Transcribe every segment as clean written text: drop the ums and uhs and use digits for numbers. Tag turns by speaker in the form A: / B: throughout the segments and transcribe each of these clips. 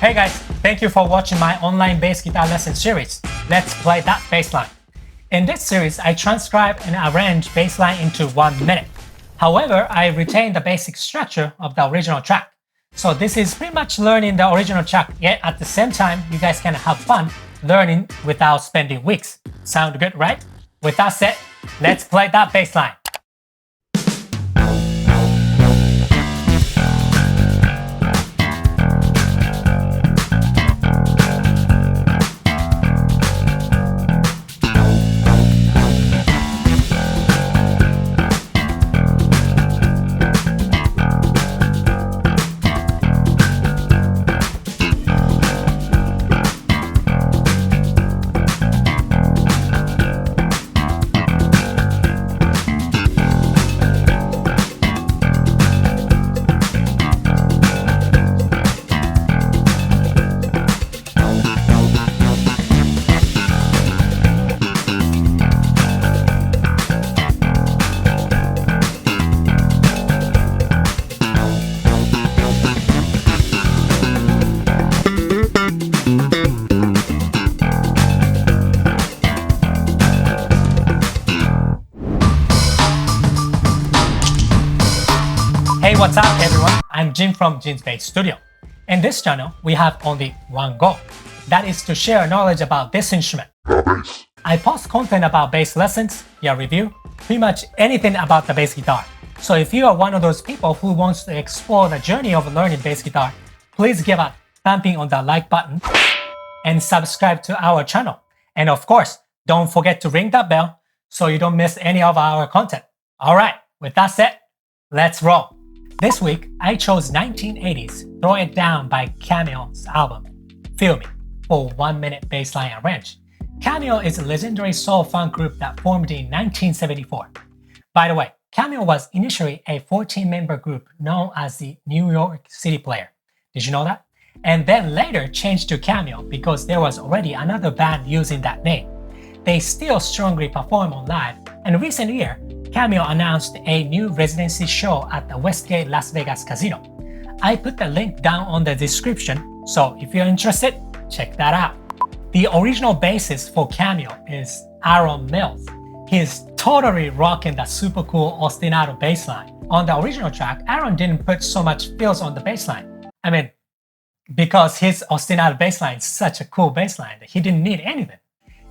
A: Hey guys, thank you for watching my online bass guitar lesson series, Let's Play That Bassline. In this series, I transcribe and arrange bassline into 1 minute. However, I retain the basic structure of the original track. So this is pretty much learning the original track, yet at the same time, you guys can have fun learning without spending weeks. Sound good, right? With that said, let's play that bassline. Hey, what's up everyone? I'm Jin from Jin's Bass Studio. In this channel, we have only one goal. That is to share knowledge about this instrument.
B: The bass.
A: I post content about bass lessons, review, pretty much anything about the bass guitar. So if you are one of those people who wants to explore the journey of learning bass guitar, please give a thumbing on the like button and subscribe to our channel. And of course, don't forget to ring that bell so you don't miss any of our content. Alright, with that said, let's roll. This week, I chose 1980s Throw It Down by Cameo's album, Feel Me, for 1 minute bassline arrange. Cameo is a legendary soul funk group that formed in 1974. By the way, Cameo was initially a 14-member group known as the New York City Player. Did you know that? And then later changed to Cameo because there was already another band using that name. They still strongly perform on live, and in recent year, Cameo announced a new residency show at the Westgate Las Vegas Casino. I put the link down on the description, so if you're interested, check that out. The original bassist for Cameo is Aaron Mills. He's totally rocking that super cool ostinato bassline. On the original track, Aaron didn't put so much fills on the bassline. I mean, because his ostinato bassline is such a cool bassline that he didn't need anything.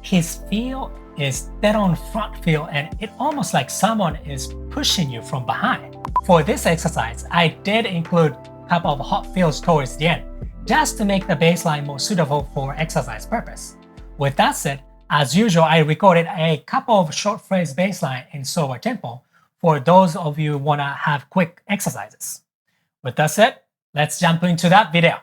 A: His feel is dead on front feel and it almost like someone is pushing you from behind. For this exercise, I did include a couple of hot fills towards the end, just to make the bassline more suitable for exercise purpose. With that said, as usual, I recorded a couple of short phrase bassline in slower tempo for those of you who wanna have quick exercises. With that said, let's jump into that video.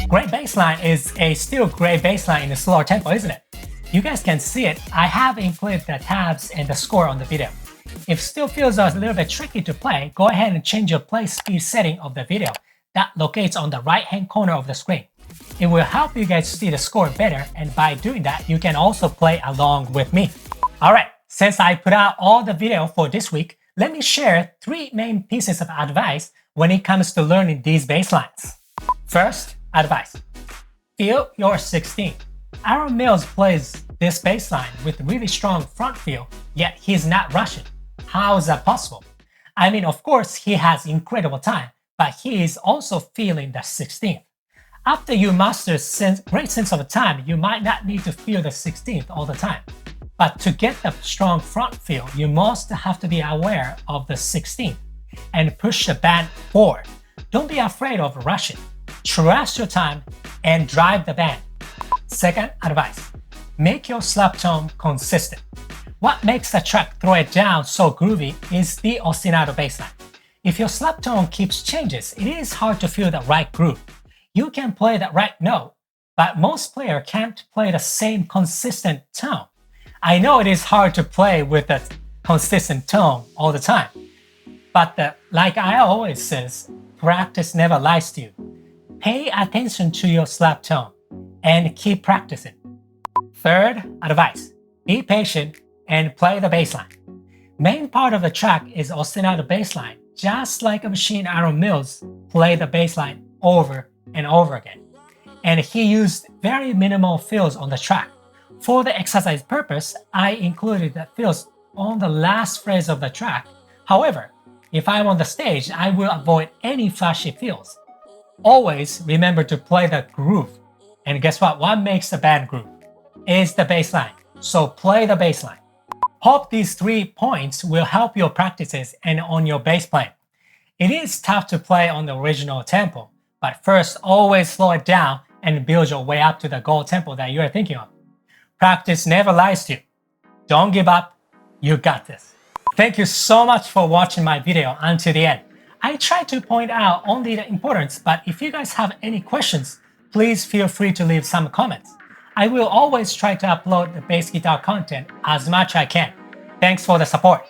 A: Great bassline is a still great bassline in a slower tempo, isn't it? You guys can see it. I have included the tabs and the score on the video. If still feels a little bit tricky to play, go ahead and change your play speed setting of the video. That locates on the right hand corner of the screen. It will help you guys see the score better, and by doing that, you can also play along with me. Alright, since I put out all the video for this week, let me share 3 main pieces of advice when it comes to learning these bass lines. First, advice. Feel your 16th. Aaron Mills plays this bass line with really strong front feel, yet he's not rushing. How is that possible? I mean, of course, he has incredible time, but he is also feeling the 16th. After you master great sense of time, you might not need to feel the 16th all the time. But to get the strong front feel, you must have to be aware of the 16th and push the band forward. Don't be afraid of rushing. Trust your time and drive the band. Second advice, make your slap tone consistent. What makes the track Throw It Down so groovy is the ostinato bass line. If your slap tone keeps changes, it is hard to feel the right groove. You can play the right note, but most players can't play the same consistent tone. I know it is hard to play with a consistent tone all the time, but like I always says, practice never lies to you. Pay attention to your slap tone and keep practicing. Third advice, be patient and play the bass line. Main part of the track is ostinato bass line, just like a machine Aaron Mills played the bass line over and over again. And he used very minimal fills on the track. For the exercise purpose, I included the fills on the last phrase of the track. However, if I'm on the stage, I will avoid any flashy fills. Always remember to play the groove. And guess what? What makes the band groove? Is the bass line. So play the bass line. Hope these 3 points will help your practices and on your bass playing. It is tough to play on the original tempo, but first always slow it down and build your way up to the goal tempo that you are thinking of. Practice never lies to you. Don't give up. You got this. Thank you so much for watching my video until the end. I try to point out only the importance, but if you guys have any questions, please feel free to leave some comments. I will always try to upload the bass guitar content as much as I can. Thanks for the support.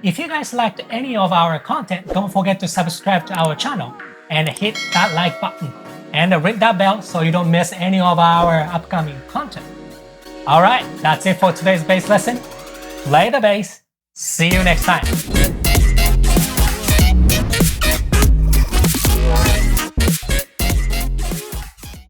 A: If you guys liked any of our content, don't forget to subscribe to our channel and hit that like button and ring that bell so you don't miss any of our upcoming content. Alright, that's it for today's bass lesson. Play the bass. See you next time.